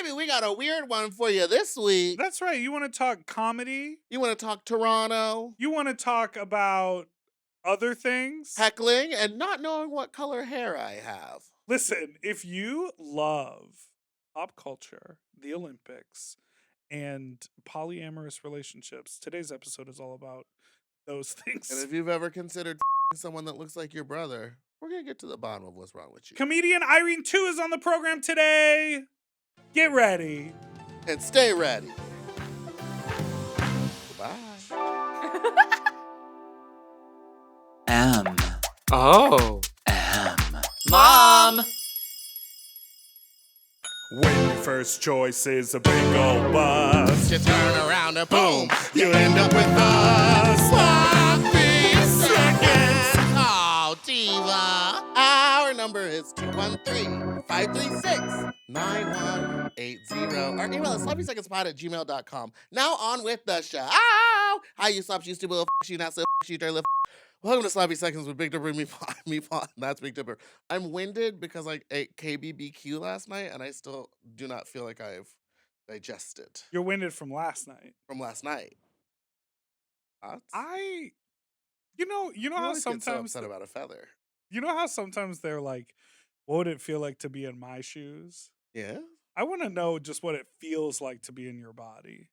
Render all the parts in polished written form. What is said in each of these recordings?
baby, we got a weird one for you this week. That's right. You want to talk comedy? You want to talk Toronto? You want to talk about other things? Heckling and not knowing what color hair I have. Listen, if you love pop culture, the Olympics, and polyamorous relationships, today's episode is all about those things. And if you've ever considered someone that looks like your brother, we're going to get to the bottom of what's wrong with you. Comedian Irene Tu is on the program today. Get ready. And stay ready. Goodbye. Oh. Mom! When your first choice is a big old bus, You turn around and boom, you end up with a sloppy seconds. Oh, diva. Our number is 213-536-9180. Our email is sloppysecondspot@gmail.com. Now on with the show. Hi, you slops, you stupid little you not so you dirty little Welcome to Sloppy Seconds with Big Dipper and me Pot. That's Big Dipper. I'm winded because I ate KBBQ last night and I still do not feel like I've digested you're winded from last night. from last night. Thoughts? You know how always get so sometimes upset about a feather. you know how sometimes they're like, what would it feel like to be in my shoes? Yeah, I want to know just what it feels like to be in your body.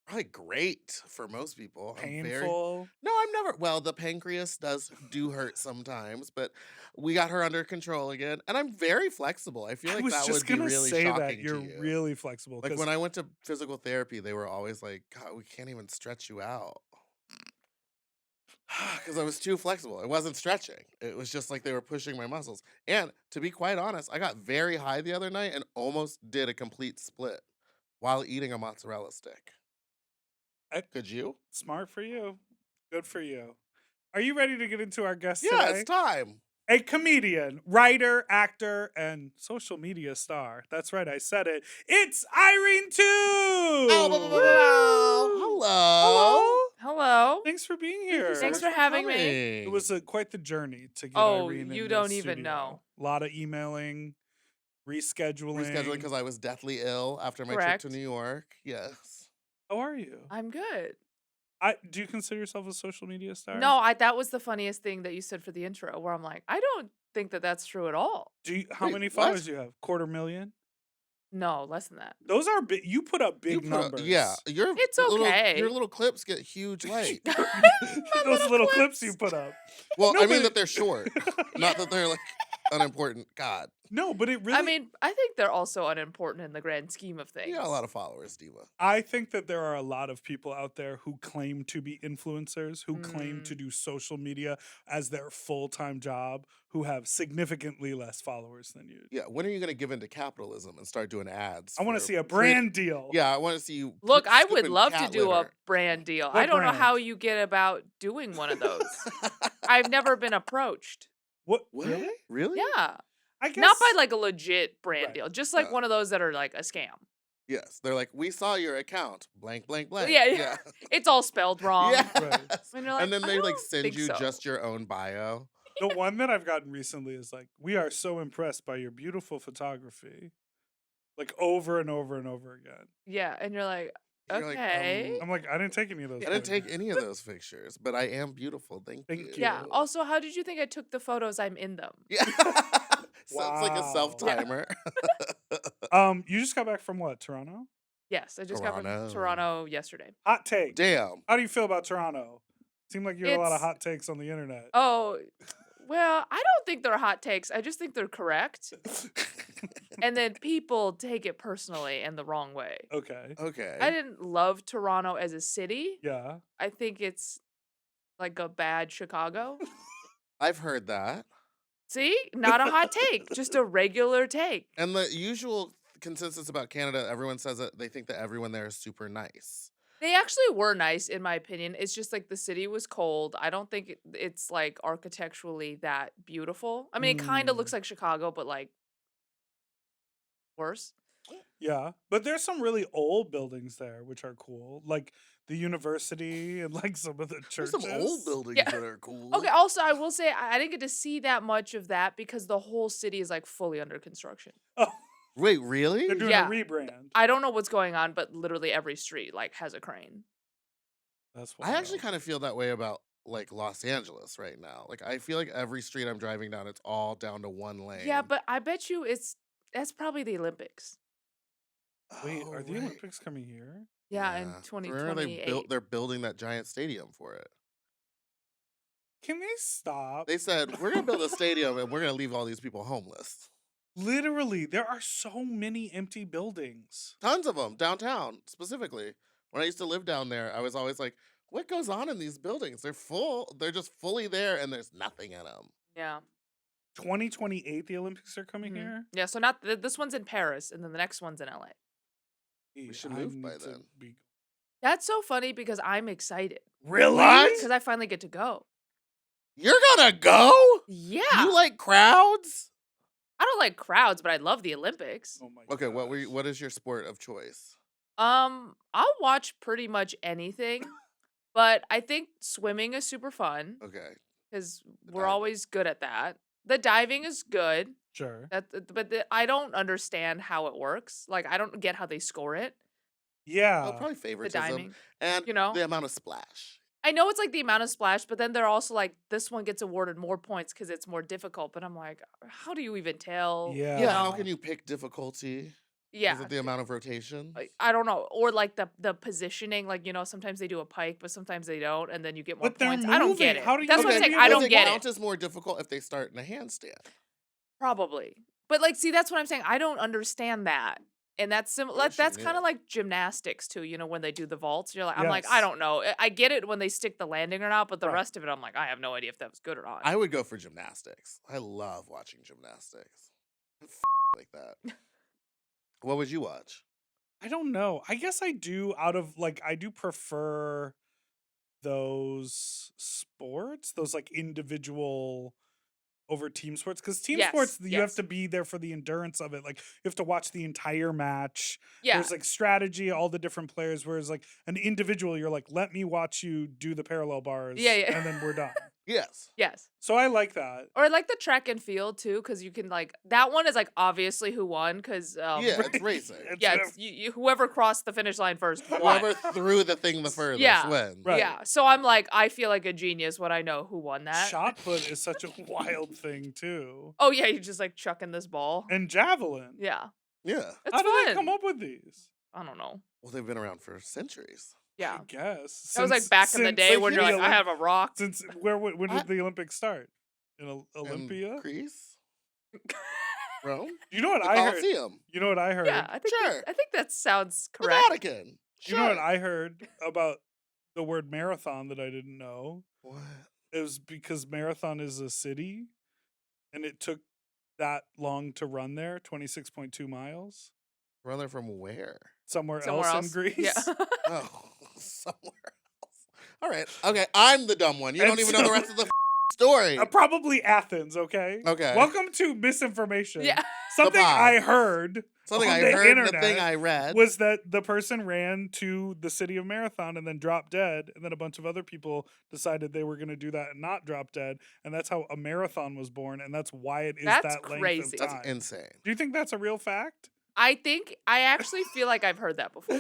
probably great for most people. Painful. No, I'm never. Well, the pancreas do hurt sometimes, but we got her under control again, and I'm very flexible. I feel I like was that just would be gonna really say shocking that you're to you. really flexible. Like 'cause when I went to physical therapy, they were always like, "God, we can't even stretch you out." Because I was too flexible. It wasn't stretching. It was just like they were pushing my muscles. And to be quite honest, I got very high the other night and almost did a complete split while eating a mozzarella stick. I- Could you? Smart for you. Good for you. Are you ready to get into our guest Yeah, today? it's time. A comedian, writer, actor, and social media star. That's right, I said it. It's Irene Tu! Hello. Hello. Thanks for being Thank you here. so Thanks much for having me. It coming. was quite the journey to get Oh, Irene in you the don't even studio. know. A lot of emailing, rescheduling. Rescheduling because I was deathly ill after my Correct. trip to New York. Yes. How are you? I'm good. Do you consider yourself a social media star? No, that was the funniest thing that you said for the intro, where I'm like, I don't think that that's true at all. How Wait, many what? followers do you have? 250,000? No, less than that. Those are big. You put up You big put numbers. yeah, It's your okay. little clips get huge likes. Those little clips you put up. Well, No, I mean but- that they're short, not that they're like unimportant. God, No, but it really. I mean, I think they're also unimportant in the grand scheme of things. you got a lot of followers, Diva. I think that there are a lot of people out there who claim to be influencers, who claim Mm. to do social media as their full-time job, who have significantly less followers than you. Yeah, when are you going to give into capitalism and start doing ads? I want to for see a pre- brand deal. Yeah, I want to see you. Look, I would scooping love to cat do a litter. brand deal. What I don't know brand? how you get about doing one of those. I've never been approached. What? What? Really? Really? Yeah. I guess Not by like a legit brand Right. deal, just like Yeah. one of those that are like a scam. Yes, they're like, we saw your account, blank, blank, blank. Yeah, yeah. It's all spelled wrong. Yes. Right. And you're like, And then "I they like don't send think you so." just your own bio. The one that I've gotten recently is like, we are so impressed by your beautiful photography. Like over and over and over again. Yeah, and you're like, You're like, okay. I'm like, I didn't take any of those. I didn't take photos. any of those pictures, but I am beautiful. Thank Thank you. you. Yeah. Also, how did you think I took the photos? I'm in them. Yeah. Sounds like a Wow. self timer. You just got back from what? Toronto? Yes, I just got Toronto. from Toronto yesterday. Hot take. Damn. How do you feel about Toronto? Seemed like you had a lot of It's- hot takes on the internet. Oh, well, I don't think they're hot takes. I just think they're correct. And then people take it personally and the wrong way. Okay. Okay. I didn't love Toronto as a city. Yeah. I think it's like a bad Chicago. I've heard that. See? Not a hot take, just a regular take. And the usual consensus about Canada, everyone says that they think that everyone there is super nice. They actually were nice, in my opinion. It's just like the city was cold. I don't think it's like architecturally that beautiful. I mean, it kind of looks like Chicago, but like worse. Yeah. But there's some really old buildings there, which are cool. Like the university and like some of the There's churches. some old buildings Yeah. that are cool. Okay, also, I will say I didn't get to see that much of that because the whole city is like fully under construction. Oh, Wait, really? They're doing Yeah. a rebrand. I don't know what's going on, but literally every street like has a crane. That's I actually wild. kind of feel that way about like Los Angeles right now. Like I feel like every street I'm driving down, it's all down to one lane. Yeah, but I bet you that's probably the Olympics. Wait, Oh, are the right. Olympics coming here? Yeah, in Remember they 2028. they're building that giant stadium for it. Can they stop? They said we're gonna build a stadium and we're gonna leave all these people homeless. Literally, there are so many empty buildings. Tons of them downtown specifically. When I used to live down there, I was always like, "What goes on in these buildings? They're full. They're just fully there, and there's nothing in them." Yeah. 2028, the Olympics are coming Mhm. here. Yeah, so not this one's in Paris and then the next one's in LA. We should I move by need to then. be- That's so funny because I'm excited Really? What? because I finally get to go. You're gonna go? Yeah. You like crowds? I don't like crowds, but I love the Olympics. Oh my Okay, gosh. what is your sport of choice? I'll watch pretty much anything, but I think swimming is super fun Okay. because The we're diving. always good at that. The diving is good. Sure. I don't understand how it works. Like I don't get how they score it. Yeah. Well, probably The favoritism diving. and You know? the amount of splash. I know it's like the amount of splash, but then they're also like this one gets awarded more points because it's more difficult. But I'm like, how do you even tell? Yeah. Yeah, how know? can you pick difficulty? Yeah. Is it the amount of rotation? I don't know. Or like the positioning, like sometimes they do a pike, but sometimes they don't, and then you get more But they're points. I don't get moving. it. How do you That's what I'm get saying. I moving? don't get count it. as more difficult if they start in a handstand. Probably. But like, see, that's what I'm saying. I don't understand that. And that's similar. wish you That's kind knew. of like gymnastics too. When they do the vaults, you're like, I'm like, I Yes. don't know. I get it when they stick the landing or not, but the Right. rest of it, I'm like, I have no idea if that was good or not. I would go for gymnastics. I love watching gymnastics. Like that. What would you watch? I don't know. I guess I do I do prefer those sports, those like individual over team sports. Because team sports, Yes, you have yes. to be there for the endurance of it. Like you have to watch the entire match. Yeah. There's like strategy, all the different players. Whereas like an individual, you're like, let me watch you do the parallel bars. Yeah, yeah. And then we're done. Yes. Yes. So I like that. Or like the track and field too, because you can like that one is like obviously who won because Yeah, it's racing. yeah, it's whoever crossed the finish line first won. Whoever threw the thing the furthest Yeah. wins. Right. Yeah, so I'm like I feel like a genius when I know who won that. Shot put is such a wild thing too. Oh yeah, you're just like chucking this ball. And javelin. Yeah, Yeah. it's How do fun. they come up with these? I don't know. Well, they've been around for centuries. Yeah, I guess. that was like back in the day since when you're the like I have a rock. Since when I- did the Olympics start? In In Olympia? Greece? Rome? You know what The I heard? Colosseum? You know what I heard? Yeah, I think Sure. I think that sounds The correct. Vatican? You know what Sure. I heard about the word marathon that I didn't know? What? It was because marathon is a city and it took that long to run there, 26.2 miles. Run there from where? Somewhere Somewhere else else. in Greece. Yeah. Oh, somewhere else. All right. Okay, I'm the dumb one. You don't And even know the so- rest of the story. Probably Athens, okay? Okay. Welcome to misinformation. Yeah. Something pod. I heard Something on I the heard, the internet thing I read. was that the person ran to the city of Marathon and then dropped dead, and then a bunch of other people decided they were going to do that and not drop dead, and that's how a marathon was born, and that's why it is That's that length crazy. of That's time. insane. Do you think that's a real fact? I actually feel like I've heard that before.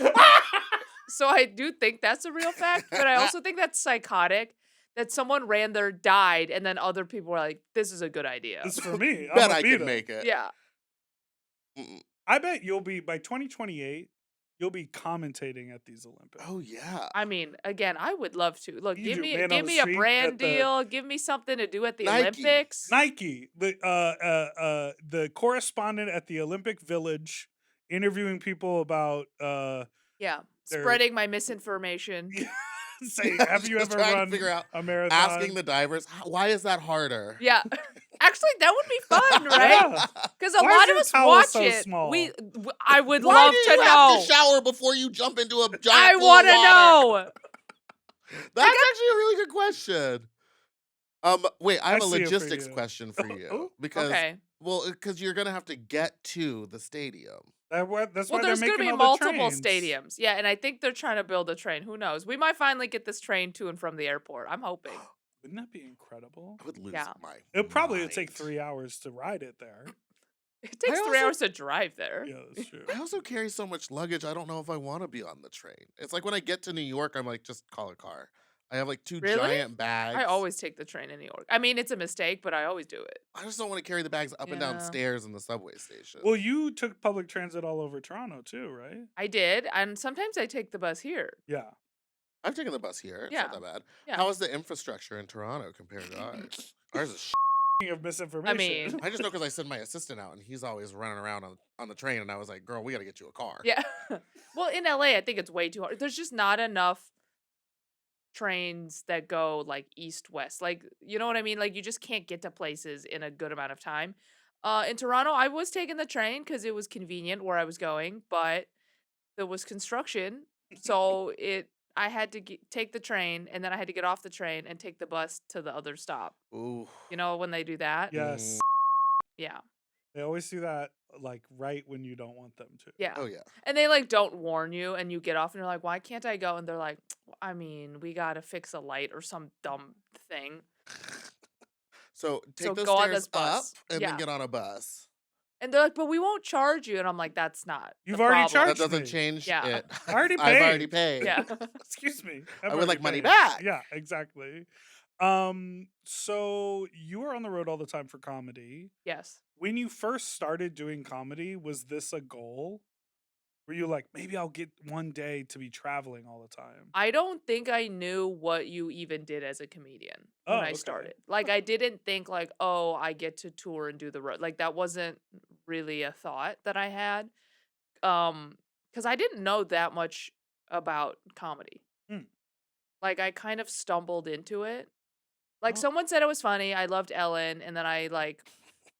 So I do think that's a real fact, but I also think that's psychotic that someone ran there, died, and then other people were like, "This is a good idea." It's for me. Bet I'm I a could beat make it. Yeah. Mm-mm. I bet you'll be by 2028. You'll be commentating at these Olympics. Oh yeah. I mean, again, I would love to. Look, You give do me man on give the me a street brand at the- deal, give me something to do at the Nike. Olympics. Nike, the correspondent at the Olympic Village, interviewing people about Yeah. They're- Spreading my misinformation. say, Yeah, have you just ever trying to run figure out- a marathon? Asking the divers, why is that harder? Yeah. Actually, that would be fun, right? Yeah. Because a Why is lot of your us towel watch so it. small? I would Why love do to you know. have to shower before you jump into a giant I pool of want to water? know. That's actually a really good question. Wait, I have I a see it for logistics you. question for you Oh, because Okay. because you're gonna have to get to the stadium. That's Well, why they're there's going to making be all the multiple trains. stadiums. Yeah, and I think they're trying to build a train. Who knows? We might finally get this train to and from the airport. I'm hoping. Wouldn't that be incredible? I would lose Yeah. my. It probably would take mind. 3 hours to ride it there. It takes 3 hours to drive there. Yeah, that's true. I also carry so much luggage. I don't know if I want to be on the train. It's like when I get to New York, I'm like, just call a car. I have like 2 Really? giant bags. I always take the train in New York. I mean, it's a mistake, but I always do it. I just don't want to carry the bags up and down Yeah. stairs in the subway station. Well, you took public transit all over Toronto too, right? I did, and sometimes I take the bus here. Yeah. I've taken the bus here. It's Yeah. not that bad. Yeah. How is the infrastructure in Toronto compared to ours? Ours is Speaking of misinformation. mean- I just know because I send my assistant out and he's always running around on the train, and I was like, girl, we got to get you a car. Yeah. Well, in LA, I think it's way too hard. There's just not enough trains that go like east west. Like, you know what I mean? Like, you just can't get to places in a good amount of time. In Toronto, I was taking the train because it was convenient where I was going, but there was construction, so I had to take the train, and then I had to get off the train and take the bus to the other stop. Ooh. You know when they do that? Yes. Yeah. They always do that like right when you don't want them to. Yeah. Oh, yeah. And they like don't warn you, and you get off and you're like, why can't I go? And they're like, I mean, we gotta fix a light or some dumb thing. So take So those go on stairs this bus. up and Yeah. then get on a bus. And they're like, but we won't charge you. And I'm like, that's not. You've the already problem. charged That doesn't me. change Yeah. it. I already I've already paid. paid. Yeah. Excuse me. I I've would already like money paid. back. Yeah, exactly. So you were on the road all the time for comedy. Yes. When you first started doing comedy, was this a goal? Were you like, maybe I'll get one day to be traveling all the time? I don't think I knew what you even did as a comedian when Oh, I okay. started. Like, I didn't think like, oh, I get to tour and do the road. Like, that wasn't really a thought that I had. Because I didn't know that much about comedy. Hmm. Like, I kind of stumbled into it. Like, Oh. someone said it was funny. I loved Ellen, and then I like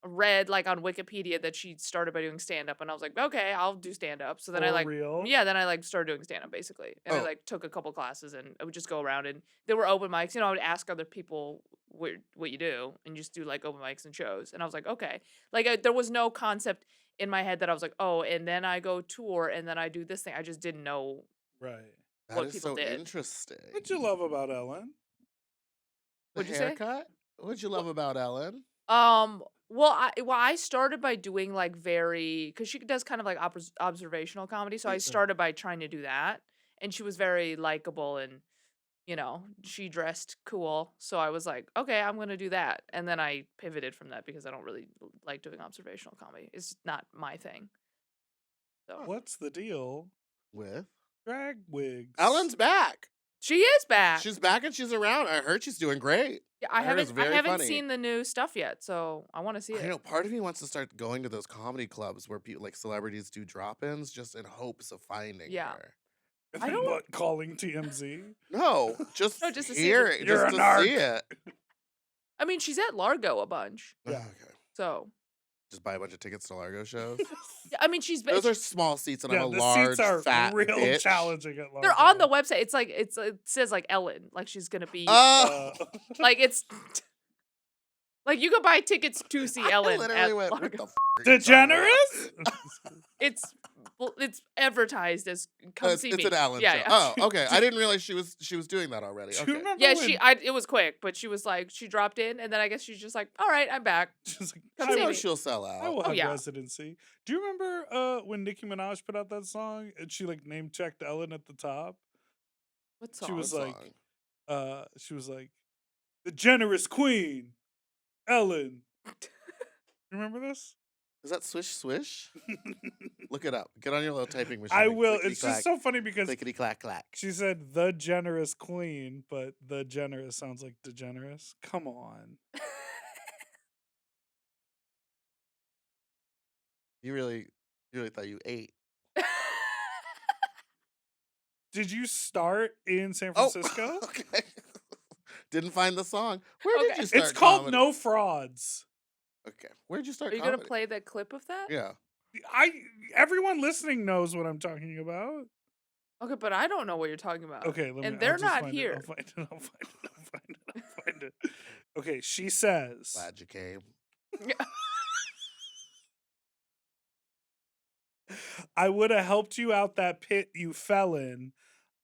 read like on Wikipedia that she started by doing stand up, and I was like, okay, I'll do stand up. So then I For like real? yeah, then I like started doing stand up basically. And I Oh. like took a couple classes, and I would just go around, and there were open mics. You know, I would ask other people what you do, and just do like open mics and shows. And I was like, okay. Like there was no concept in my head that I was like, oh, and then I go tour, and then I do this thing. I just didn't know. Right. That What is people so did. interesting. What'd you love about Ellen? The What'd you say? haircut? What'd you love about Ellen? Well, I started by doing like because she does kind of like observational comedy. So I Yeah. started by trying to do that, and she was very likable, and she dressed cool. So I was like, okay, I'm gonna do that, and then I pivoted from that because I don't really like doing observational comedy. It's not my thing. So What's the deal? With Drag wigs. Ellen's back. she is back. She's back and she's around. I heard she's doing great. Yeah, I heard it's haven't very funny. seen the new stuff yet, so I want to see I it. know part of me wants to start going to those comedy clubs where people like celebrities do drop-ins just in hopes of finding Yeah. her. And I then don't- what, calling TMZ? No, just No, just to see hear the- it, You're just a to narc. see it. I mean, she's at Largo a bunch, Yeah. Okay. so Just buy a bunch of tickets to Largo shows. yeah, I mean, she's been. Those are small seats, and Yeah, I'm a the large, seats are fat real bitch. challenging at Largo. They're on the website. It's like it says like Ellen, like she's gonna be Oh, like it's like you can buy tickets to see I Ellen literally at went, what Largo. the f- are you talking about?" DeGeneres? It's advertised as come It's, see it's me. an Allen yeah, show. yeah. Oh, okay. I didn't realize she was doing that already. Do you Okay. remember Yeah, when it was quick, but she was like she dropped in, and then I guess she's just like, all right, I'm back. she's like, Come I see know me. she'll sell I will out. Oh, have yeah. residency. Do you remember when Nicki Minaj put out that song and she like name checked Ellen at the top? What She song? was What like, song? the generous queen, Ellen. You remember this? Is that Swish Swish? Look it up. Get on your little typing machine. I and will. clickety It's just so funny because clickety clack clack. she said the generous queen, but the generous sounds like DeGeneres. Come on. You really thought you ate. Did you start in San Oh, Francisco? okay. Didn't find the song. Where did Okay. you start? It's called comedy? No Frauds. Okay. Where'd you start? Are you comedy? gonna play the clip of that? Yeah. Everyone listening knows what I'm talking about. Okay, but I don't know what you're talking about. Okay, let me. And they're I'll just not find here. It. I'll find it. I'll find it. I'll find it. I'll find it. Okay, she says. Glad you came. I would have helped you out that pit you fell in.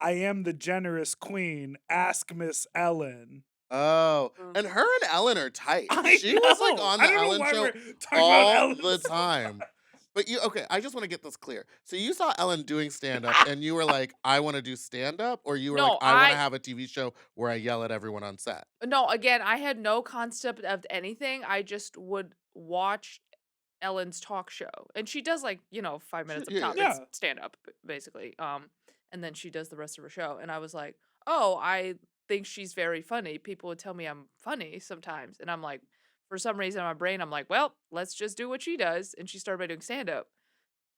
I am the generous queen. Ask Miss Ellen. Oh, Mm. and her and Ellen are tight. I She was like know. on I the don't know Ellen why show we're talking about all Ellen the so time. much. But okay, I just want to get this clear. So you saw Ellen doing stand up and you were like, I want to do stand up, or you were like, No, I want to have a TV show where I yell at everyone on set. no, again, I had no concept of anything. I just would watch Ellen's talk show. And she does 5 minutes of Yeah. Yeah. stand up basically. And then she does the rest of her show. And I was like, "Oh, I think she's very funny." People would tell me I'm funny sometimes. And I'm like, for some reason in my brain, I'm like, "Well, let's just do what she does." And she started by doing stand up.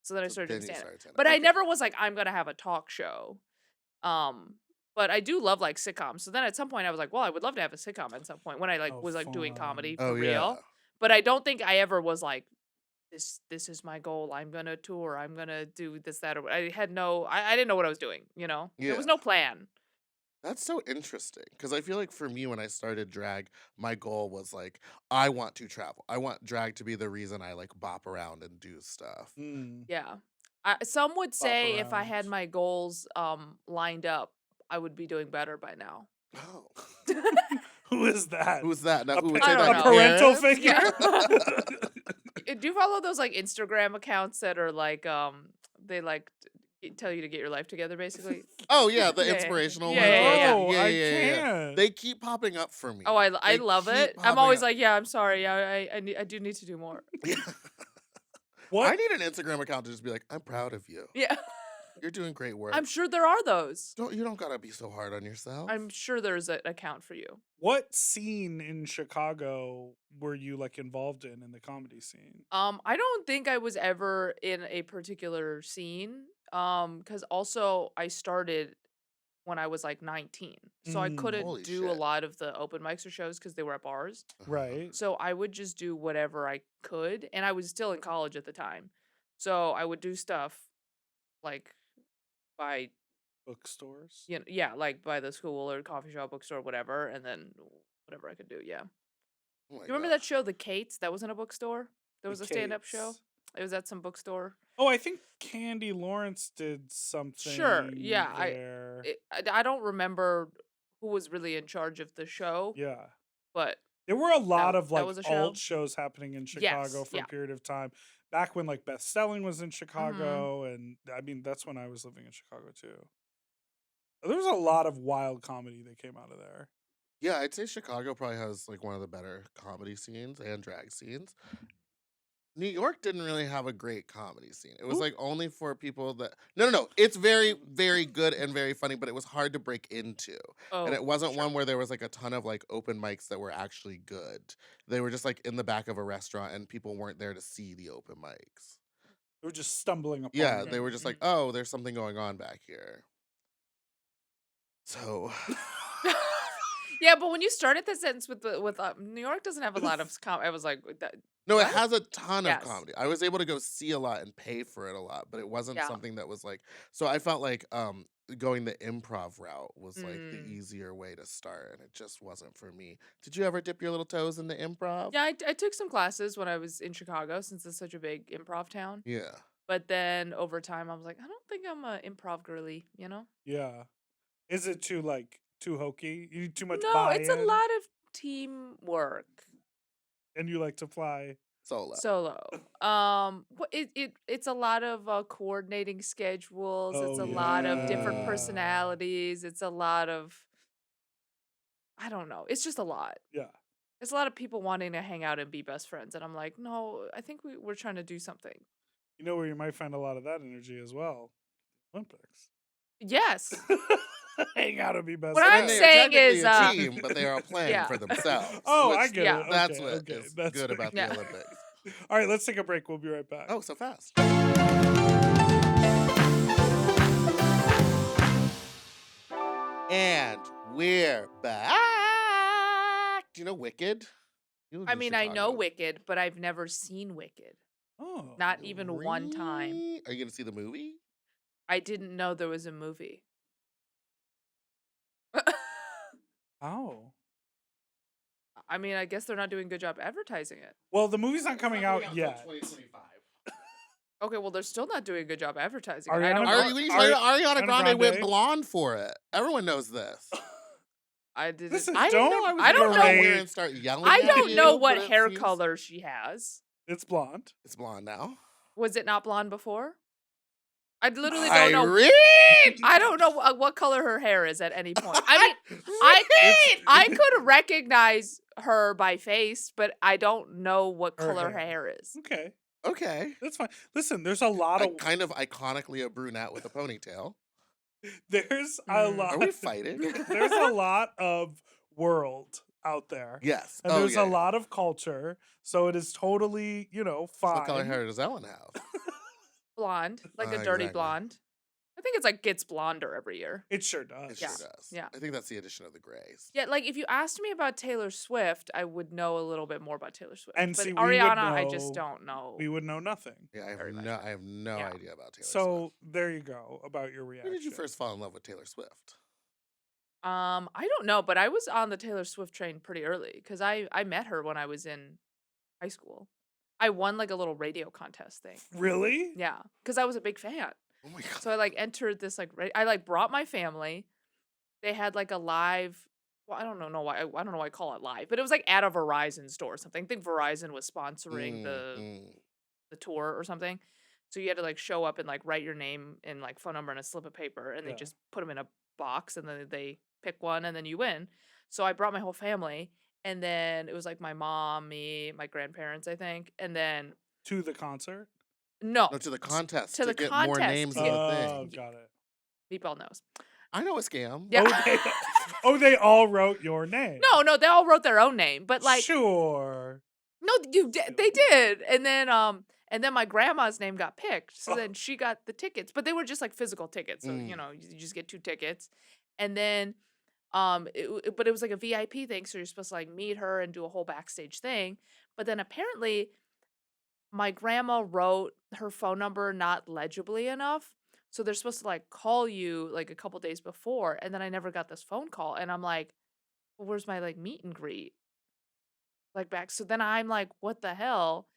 So then I So started then doing you stand up. started stand-up. But I Okay. never was like, I'm gonna have a talk show. But I do love sitcoms. So then at some point I was like, well, I would love to have a sitcom at some point when I Oh, was doing comedy fun. for Oh real. yeah. But I don't think I ever was like, this is my goal. I'm gonna tour. I'm gonna do this, that, or I had no I didn't know what I was doing, There Yeah. was no plan. That's so interesting because I feel like for me, when I started drag, my goal was like, I want to travel. I want drag to be the reason I like bop around and do stuff. Mm. Yeah. Some would Bop say if I around. had my goals lined up, I would be doing better by now. Oh, Who is that? who's that? Now, A, who would pa- say I that? don't a know. parental Parents? figure? Do you follow those Instagram accounts that are they tell you to get your life together basically? Oh yeah, the Yeah, yeah. inspirational Yeah, ones. yeah, where it's yeah. like, No, yeah, I yeah, yeah, yeah. can't. They keep popping up for me. Oh, I They love keep it. I'm popping always up. like, yeah, I'm sorry. I do need to do more. Yeah. What? I need an Instagram account to just be like, I'm proud of you. Yeah. You're doing great work. I'm sure there are those. You don't gotta be so hard on yourself. I'm sure there's an account for you. What scene in Chicago were you involved in the comedy scene? I don't think I was ever in a particular scene. Because also I started when I was 19. So I Mm. couldn't Holy do a shit. lot of the open mics or shows because they were at bars. Right. So I would just do whatever I could. And I was still in college at the time. So I would do stuff like by, Bookstores. by the school or coffee shop, bookstore, whatever. And then whatever I could do. Yeah. Oh my You remember God. that show, The Kates? That was in a bookstore? There was The a stand-up show? Kates. It was at some bookstore. Oh, I think Candy Lawrence did something. Sure, yeah, there. I don't remember who was really in charge of the show, Yeah. but There were a lot of that was a show? old shows happening in Chicago Yes, for yeah. a period of time. Back when Best Selling was in Mm-hmm. Chicago, and I mean that's when I was living in Chicago too. There was a lot of wild comedy that came out of there. Yeah, I'd say Chicago probably has one of the better comedy scenes and drag scenes. New York didn't really have a great comedy scene. It was Ooh. only for people that no. It's very, very good and very funny, but it was hard to break into. Oh, And it wasn't sure. one where there was a ton of open mics that were actually good. They were just in the back of a restaurant and people weren't there to see the open mics. They were just stumbling upon Yeah, them. they were just oh, there's something going on back here. So Yeah, but when you started the sentence with New York doesn't have a lot of I was like, no, it What? has a ton of Yes. comedy. I was able to go see a lot and pay for it a lot, but it wasn't Yeah. something that was so I felt going the improv route was the Mm. easier way to start, and it just wasn't for me. Did you ever dip your little toes in the improv? Yeah, I took some classes when I was in Chicago since it's such a big improv town. Yeah. But then over time, I was like, I don't think I'm a improv girly, Yeah. Is it too hokey? You need too much No, it's a buy-in? lot of teamwork. And you like to fly. Solo. Solo. It's a lot of coordinating schedules. It's Oh, a lot of different yeah. personalities. It's a lot of I don't know. It's just a lot. Yeah. It's a lot of people wanting to hang out and be best friends, and I'm like, no, I think we're trying to do something. You know where you might find a lot of that energy as well? Olympics. Yes. Hang out and be best What I'm And friends. they are saying technically is, a team, but they are playing yeah. for themselves. Oh, I which- get yeah. it. That's Okay, what okay. is That's good about Yeah. the Olympics. All right, let's take a break. We'll be right back. Oh, so fast. And we're back. Do you know Wicked? You live I in mean, I know Chicago. Wicked, but I've never seen Wicked. Oh. Not even one time. Really? Are you going to see the movie? I didn't know there was a movie. Oh. I mean, I guess they're not doing a good job advertising it. Well, the movie's not coming out until yet. 2025. Okay, well, they're still not doing a good job advertising it. I Ariana don't Grande- know. Ariana Grande went Grande? blonde for it. Everyone knows this. I didn't. Listen, I didn't know I don't was I don't gonna know. come here berate. and start yelling I at don't know you, what but it hair seems color she has. It's blonde. it's blonde now. Was it not blonde before? I literally don't know. Irene! I don't know what color her hair is at any point. I mean, It's I could recognize her by face, but I don't know what her color her hair. hair is. Okay, Okay. that's fine. Listen, there's a lot of Kind of iconically a brunette with a ponytail. there's a Mm. lot. Are we fighting? There's a lot of world out there, Yes. and Oh, there's yeah, a yeah. lot of culture. So it is totally, So what color fine. hair does Ellen have? Blonde, like a dirty Exactly. blonde. I think it's like gets blonder every year. It sure It does. sure Yeah. does. Yeah. I think that's the addition of the grays. Yeah, like if you asked me about Taylor Swift, I would know a little bit more about Taylor Swift. And but see, Ariana, I just don't know. We would know nothing. Yeah, Very much. I have no Yeah. idea about Taylor So Swift. there you go about your When reaction. did you first fall in love with Taylor Swift? I don't know, but I was on the Taylor Swift train pretty early because I met her when I was in high school. I won like a little radio contest thing. Really? Yeah, because I was a big fan. Oh my god. So I like entered this like I like brought my family. They had like a live. Well, I don't know why. I don't know why I call it live, but it was like at a Verizon store or something. I think Verizon was sponsoring the tour or something. So you had to like show up and like write your name and like phone number and a slip of paper, and they Yeah. just put them in a box, and then they pick one, and then you win. So I brought my whole family, and then it was like my mom, me, my grandparents, I think, and then To the concert? no, No, to the contest to to the get more contest names to on get- the Oh, thing. got it. Meatball knows. I know a scam. Yeah. They all wrote your name. No, they all wrote their own name, but like Sure. no, they did, and then my grandma's name got picked, so then she got the tickets, but they were just like physical tickets, so you just get 2 tickets, and then but it was like a VIP thing, so you're supposed to like meet her and do a whole backstage thing, but then apparently my grandma wrote her phone number not legibly enough. So they're supposed to like call you like a couple days before, and then I never got this phone call, and I'm like, well, where's my like meet and greet? Like back. So then I'm like, what the hell?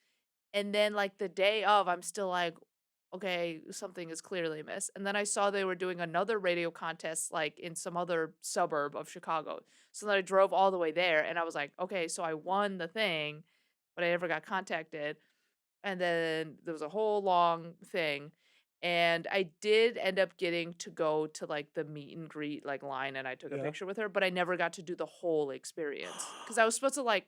And then like the day of, I'm still like, okay, something is clearly amiss. And then I saw they were doing another radio contest like in some other suburb of Chicago. So then I drove all the way there, and I was like, okay, so I won the thing, but I never got contacted. And then there was a whole long thing. And I did end up getting to go to like the meet and greet like line, and I took a Yeah. picture with her, but I never got to do the whole experience because I was supposed to like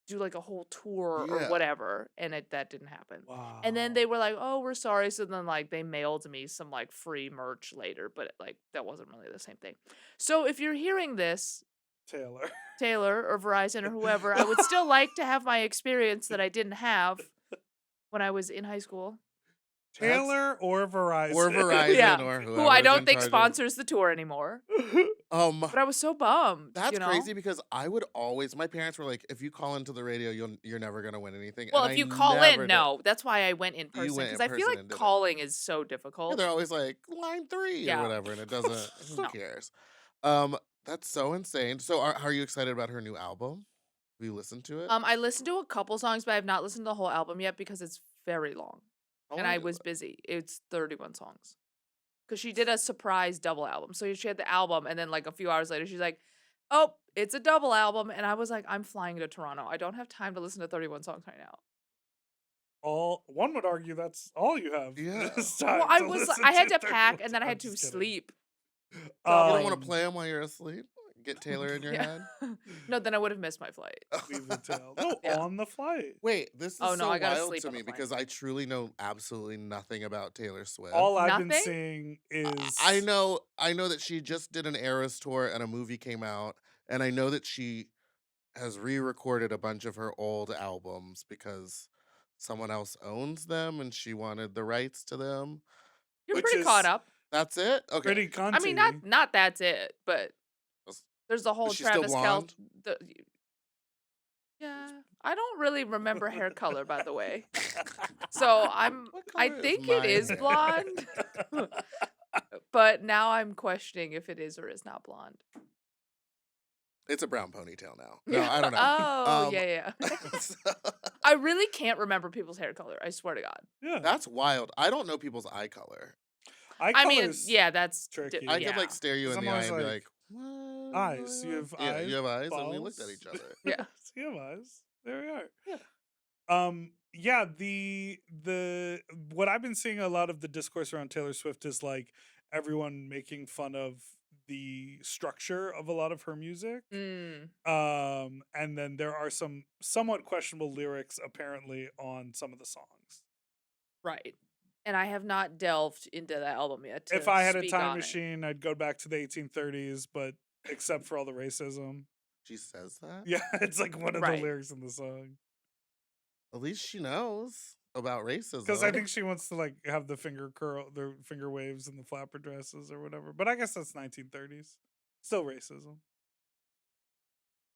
do like a whole tour or Yeah. whatever, and that didn't happen. Wow. And then they were like, "Oh, we're sorry." So then like they mailed me some like free merch later, but like that wasn't really the same thing. So if you're hearing this, Taylor. Taylor or Verizon or whoever, I would still like to have my experience that I didn't have when I was in high school. Taylor or Verizon. Or Verizon Yeah. or Who whoever's I in don't think charge of- sponsors the tour anymore. But I was so bummed. That's you know? crazy because I would always. My parents were like, "If you call into the radio, you're never gonna win anything." Well, and if I you call never in, did. no. That's why I went in You person went because in I feel person like and did it. calling is so Yeah, difficult. they're always like line 3 Yeah. or whatever, and it doesn't. Who No. cares? That's so insane. So, are you excited about her new album? Have you listened to it? I listened to a couple songs, but I have not listened to the whole album yet because it's very long. How And long I is was it? busy. It's 31 songs. Because she did a surprise double album. So she had the album, and then like a few hours later, she's like, oh, it's a double album. And I was like, I'm flying to Toronto. I don't have time to listen to 31 songs right now. One would argue that's all you have. Yeah. This time Well, I to was listen I had to 31 pack, and then I I'm had to just kidding. sleep. You don't want Um, to play them while you're asleep. Get Taylor in your Yeah. head. No, then I would have missed my flight. Leave the tail. No, Yeah. on the flight. Wait, this is Oh, no, so I gotta wild sleep to on the me plane. because I truly know absolutely nothing about Taylor Swift. All I've been Nothing? seeing is I know that she just did an Eras tour and a movie came out, and I know that she has re-recorded a bunch of her old albums because someone else owns them and she wanted the rights to them. You're Which pretty caught is up. That's it? Okay. pretty cunty. I mean, not that's it, but Was- there's the whole is she still Travis Kelce. blonde? Yeah, I don't really remember hair color, by the way. So I color is think it my is hair? blonde, but now I'm questioning if it is or is not blonde. It's a brown ponytail now. No, I don't know. Oh, Um, yeah. So- I really can't remember people's hair color. I swear to God. Yeah. That's wild. I don't know people's eye color. I mean, color's yeah, that's tricky. I yeah. could like stare you in 'Cause the I'm eye and always be like- like, what? Eyes. You have Yeah, eyes. you have eyes, and we looked at balls. each other. Yeah. You have eyes. There we are. Yeah. Yeah, the what I've been seeing a lot of the discourse around Taylor Swift is like everyone making fun of the structure of a lot of her music. Mm, And then there are some somewhat questionable lyrics apparently on some of the songs. right. And I have not delved into that album yet If to I had a speak time on it. machine, I'd go back to the 1830s, but except for all the racism. She says that? Yeah, it's like one of the Right. lyrics in the song. At least she knows about racism. Because I think she wants to like have the finger waves and the flapper dresses or whatever. But I guess that's 1930s. Still racism.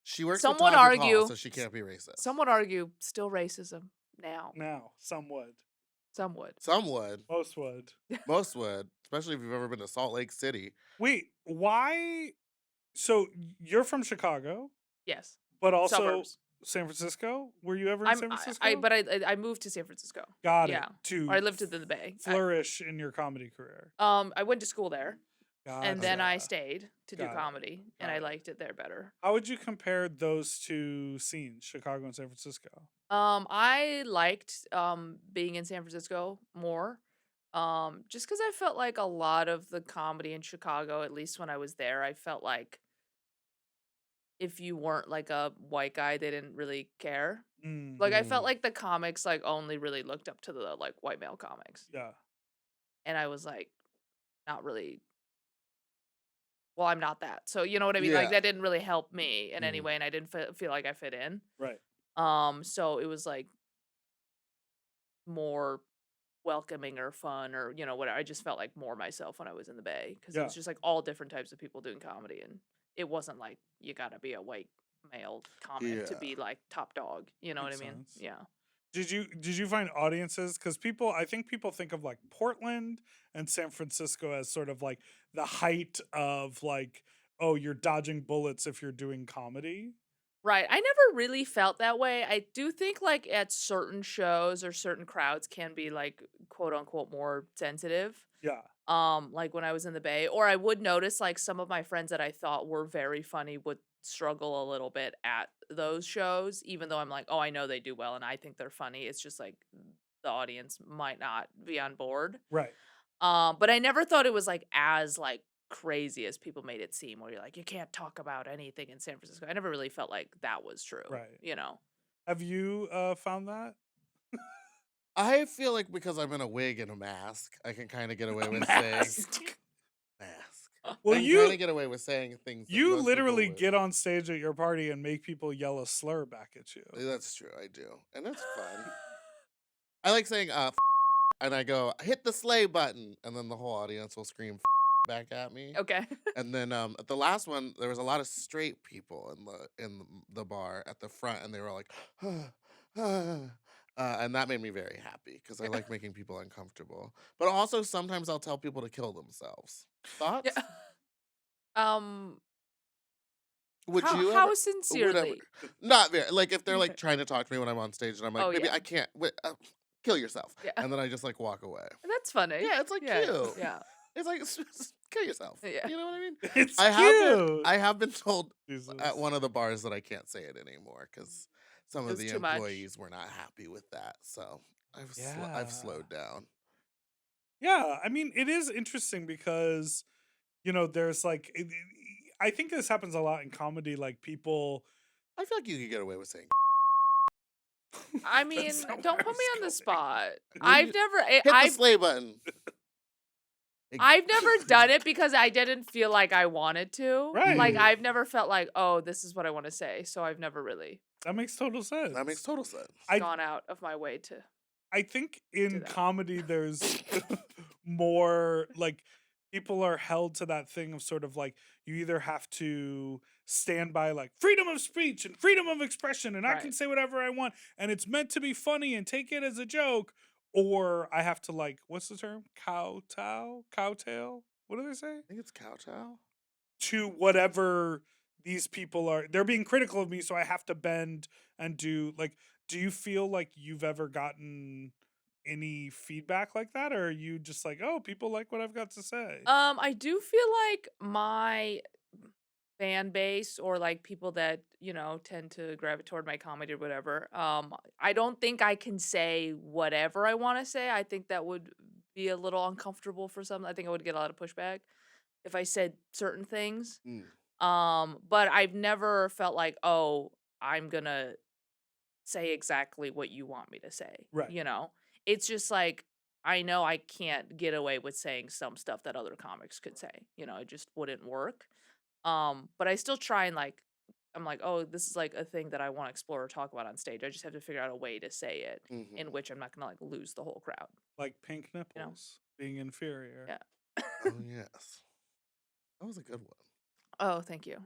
she works Some with would Taj Mahal, argue- so she can't be racist. Some would argue still racism now. Now, some would. Some would. Some would. Most would. Most would. Especially if you've ever been to Salt Lake City. Wait, why? So you're from Chicago, Yes. but also Suburbs. San Francisco? Were you ever in San Francisco? I moved to San Francisco. Got yeah. it. To Or I lived in the Bay. flourish in your comedy career. I went to school there, and then I Gotcha. stayed to do Got it. comedy, and Got I it. liked it there better. How would you compare those two scenes, Chicago and San Francisco? I liked being in San Francisco more. Just because I felt like a lot of the comedy in Chicago, at least when I was there, I felt like if you weren't like a white guy, they didn't really care. Like I felt Mm. like the comics like only really looked up to the like white male comics. Yeah. And I was like not really, well, I'm not that. So you know what I mean? Like Yeah. that didn't really help me in any Mhm. way, and I didn't feel like I fit in. Right. So it was like more welcoming or fun or whatever. I just felt like more myself when I was in the Bay because it Yeah. was just like all different types of people doing comedy, and it wasn't like you gotta be a white male comic to Yeah. be like top dog. You know Makes what I mean? sense. Yeah. Did you find audiences? Because I think people think of like Portland and San Francisco as sort of like the height of like, oh, you're dodging bullets if you're doing comedy. Right. I never really felt that way. I do think like at certain shows or certain crowds can be like quote unquote more sensitive. Yeah. Like when I was in the Bay, or I would notice like some of my friends that I thought were very funny would struggle a little bit at those shows, even though I'm like, oh, I know they do well and I think they're funny. It's just like the audience might not be on board. Right. But I never thought it was like as like crazy as people made it seem, where you're like, you can't talk about anything in San Francisco. I never really felt like that was true. Right. Have you found that? I feel like because I'm in a wig and a mask, I can kind of get away with saying mask. Well, I can kind of get away with saying things. That you most people literally would. get on stage at your party and make people yell a slur back at you. That's true. I do, and that's fun. I like saying and I go hit the slay button, and then the whole audience will scream back at me. Okay. And then at the last one, there was a lot of straight people in the bar at the front, and they were all like, and that made me very happy because I like making people uncomfortable. But also sometimes I'll tell people to kill themselves. Thoughts? Yeah. Would how, you? how ever- sincerely? Not very. Like if they're like Okay. trying to talk to me when I'm on stage, and I'm like, Oh, maybe yeah. I can't. Wait, kill yourself. Yeah. And then I just like walk away. That's funny. Yeah, it's like yeah. cute. Yeah. It's like just kill yourself. Yeah. You know what I mean? It's I cute. have been told Jesus. at one of the bars that I can't say it anymore because some It of was the too much. employees were not happy with that. So I've Yeah. slowed down. Yeah, I mean, it is interesting because, there's like, I think this happens a lot in comedy. Like people, I feel like you could get away with saying I mean, That's not don't where I put me was on the going. spot. you- I've never, hit the I've, slay button. I've never done it because I didn't feel like I wanted to. Like Right. I've never felt like, oh, this is what I want to say. So I've never really That makes total sense. That makes total sense. gone out of my way to. I think in that. comedy there's more like people are held to that thing of sort of like you either have to stand by like freedom of speech and freedom of expression and I can Right. say whatever I want and it's meant to be funny and take it as a joke, or I have to like, what's the term? Cowtail? What do they say? I think it's kowtow. To whatever these people are, they're being critical of me, so I have to bend and do like, do you feel like you've ever gotten any feedback like that, or are you just like, oh, people like what I've got to say? I do feel like fan base or like people that, tend to gravitate toward my comedy or whatever. I don't think I can say whatever I want to say. I think that would be a little uncomfortable for some. I think I would get a lot of pushback if I said certain things. Mm. But I've never felt like, oh, I'm gonna say exactly what you want me to say. Right. It's just like I know I can't get away with saying some stuff that other comics could say. It just wouldn't work. But I still try and like I'm like, oh, this is like a thing that I want to explore or talk about on stage. I just have to figure out a way to say it in which I'm not gonna like lose the whole crowd. Like pink nipples being inferior. Yeah. Oh yes, that was a good one. Oh, thank you.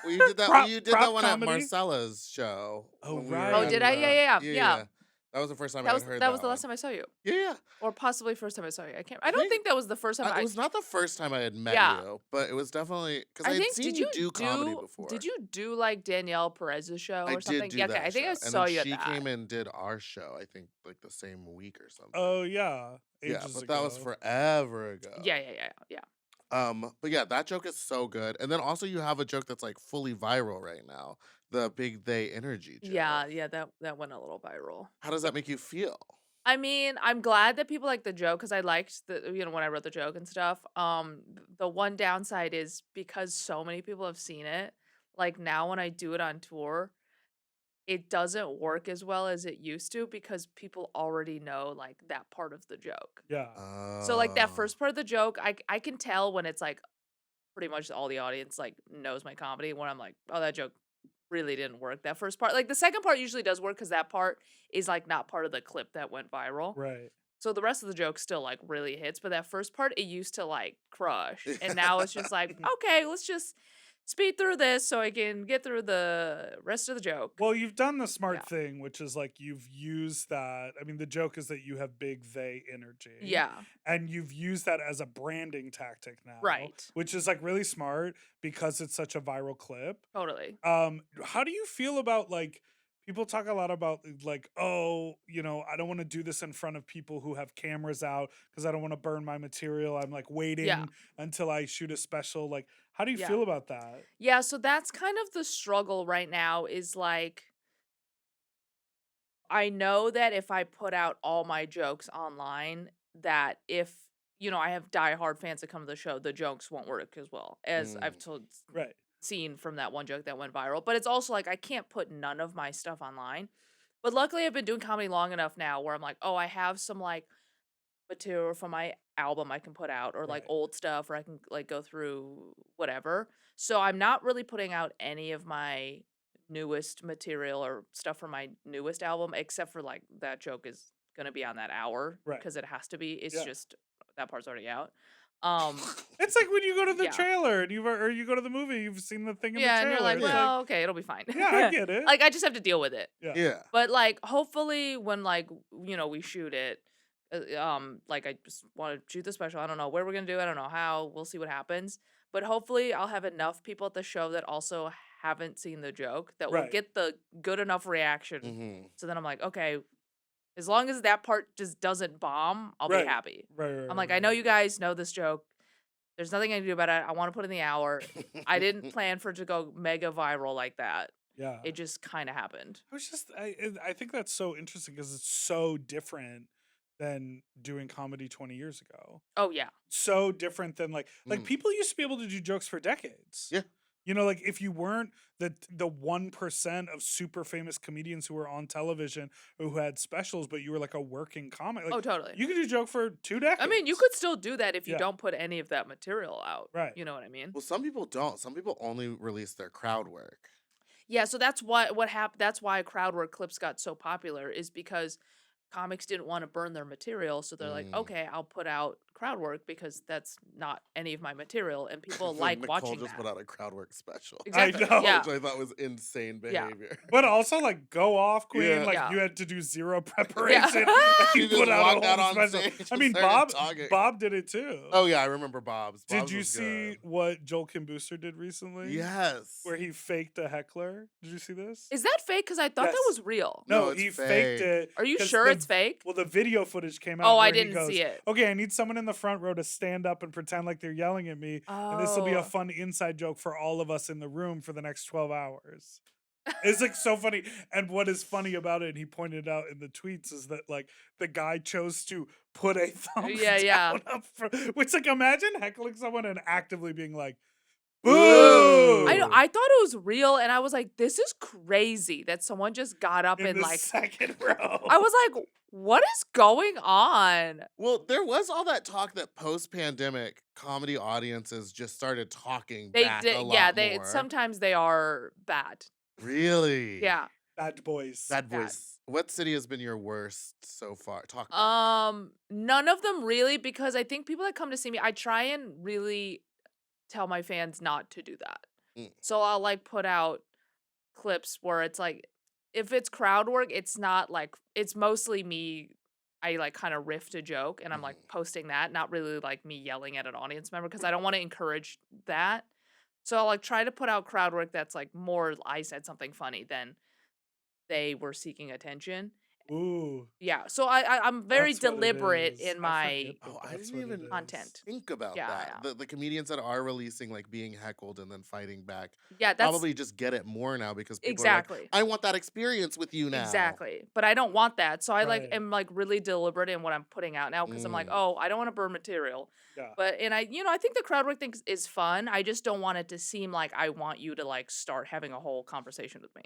We did that. You did that one comedy? at Marcella's show. Oh, when we were right. Oh, in did I? the- Yeah. That was the first time That I was had heard that was the one. last time I saw you, Yeah, or possibly first time I saw you. I don't think- think that was the first time. it was not the first time I had met Yeah. you, but it was definitely because I I had think seen did you do comedy before. Did you do like Danielle Perez's show or I something? did do Yeah, that okay. I think show. I saw and then you at she that. came and did our show. I think like the same week or something. Oh yeah. yeah, Ages but ago. that was forever ago. Yeah. But yeah, that joke is so good. And then also you have a joke that's like fully viral right now. The big they energy joke. Yeah, that went a little viral. How does that make you feel? I mean, I'm glad that people like the joke because I liked when I wrote the joke and stuff. The one downside is because so many people have seen it, like now when I do it on tour, it doesn't work as well as it used to because people already know like that part of the joke. Yeah. So like that Oh. first part of the joke, I can tell when it's like pretty much all the audience like knows my comedy when I'm like, oh, that joke really didn't work. That first part, like the second part usually does work because that part is like not part of the clip that went viral. Right. So the rest of the joke still like really hits, but that first part it used to like crush. And now it's just like, okay, let's just speed through this so I can get through the rest of the joke. Well, you've done the smart Yeah. thing, which is like you've used that. I mean, the joke is that you have big they energy. Yeah. And you've used that as a branding tactic now. Right. Which is like really smart because it's such a viral clip. Totally. How do you feel about like people talk a lot about like, oh, I don't want to do this in front of people who have cameras out because I don't want to burn my material. I'm like waiting Yeah. until I shoot a special. Like, how do you Yeah. feel about that? Yeah, so that's kind of the struggle right now is like I know that if I put out all my jokes online, that if I have diehard fans that come to the show, the jokes won't work as well as I've Right. seen from that one joke that went viral. But it's also like I can't put none of my stuff online. But luckily I've been doing comedy long enough now where I'm like, oh, I have some like material from my album I can put out or like Right. old stuff or I can like go through whatever. So I'm not really putting out any of my newest material or stuff from my newest album except for like that joke is going to be on that hour Right. because it has to be. It's Yeah. just that part's already out. It's like when you go to the Yeah. trailer and or you go to the movie, you've seen the thing in Yeah, the and trailer. you're like, It's well, okay, it'll be fine. yeah, I get it. Like I just have to deal with it. Yeah. But like hopefully when like we shoot it like I just want to shoot the special. I don't know where we're going to do it. I don't know how. We'll see what happens. But hopefully I'll have enough people at the show that also haven't seen the joke that will Right. get the good enough reaction. Mhm. So then I'm like, okay, as long as that part just doesn't bomb, I'll Right. be happy. Right. I'm like, I know you guys know this joke. There's nothing I can do about it. I want to put in the hour. I didn't plan for it to go mega viral like that. Yeah. It just kind of happened. I think that's so interesting because it's so different than doing comedy 20 years ago. Oh yeah. So different than like Mm. people used to be able to do jokes for decades. Yeah. Like if you weren't the 1% of super famous comedians who were on television or who had specials, but you were like a working comic. Like, Oh totally. you could do a joke for 2 decades. I mean, you could still do that if you Yeah. don't put any of that material out. Right. You know what I mean? Well, some people don't. Some people only release their crowd work. Yeah, so that's what happened. That's why crowd work clips got so popular is because comics didn't want to burn their material, so they're like, Mm. okay, I'll put out crowd work because that's not any of my material, and people Then like Nicole watching just that. put out a crowd work special. Exactly. know. Yeah. Which I thought was insane Yeah. behavior. But also, like, go off, queen. Yeah. Like, Yeah. you had to do zero preparation. She You just put out walked a out whole on special. stage I and mean, started talking. Bob did it too. Oh yeah, I remember Bob's. Did Bob's you was see good. what Joel Kim Booster did recently? Yes. Where he faked a heckler. Did you see this? Is that fake? Because I thought that Yes. was real. No, he it's faked fake. it. Are you 'cause sure the- it's fake? Well, the video footage came out. Oh, I where he didn't goes, see it. Okay, I need someone in in the front row to stand up and pretend like they're yelling at me. And this will be a Oh. fun inside joke for all of us in the room for the next 12 hours. It's like so funny. And what is funny about it, and he pointed out in the tweets, is that like the guy chose to put a thumbs down up front. Which, like, imagine heckling someone and actively being like, boo! I know. I thought it was real, and I was like, this is crazy that someone just got up in and the like second row. I was like, what is going on? Well, there was all that talk that post-pandemic comedy audiences just started talking They back did, a lot yeah, they more. sometimes they are bad. Really? Yeah. Bad boys. Bad voice. What city has been your worst so far? Talk. None of them really, because I think people that come to see me, I try and really tell my fans not to do that. Mm. So I'll like put out clips where it's like, if it's crowd work, it's not like, it's mostly me. I like kind of riffed a joke and I'm like posting that, not really like me yelling at an audience member, because I don't want to encourage that. So I'll like try to put out crowd work that's like more I said something funny than they were seeking attention. Ooh. Yeah. So I'm very That's what it deliberate is. in my I That's didn't what it even is. content. think about Yeah, that. yeah. The comedians that are releasing like being heckled and then fighting back Yeah, that's probably just get it more now because people exactly. are like, I want that experience with you now. Exactly. But I don't want that. So I like Right. am like really deliberate in what I'm putting out now, because I'm like, Mm. oh, I don't want to burn material. Yeah. But and I think the crowd work thing is fun. I just don't want it to seem like I want you to like start having a whole conversation with me.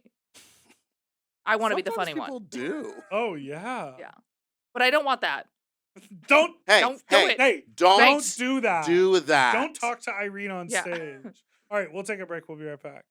I want to be the Sometimes funny people one. do. Oh yeah. Yeah. But I don't want that. Don't Hey, Don't do hey, it. hey, don't don't do that. do that. Don't talk to Irene on Yeah. stage. All right, we'll take a break. We'll be right back.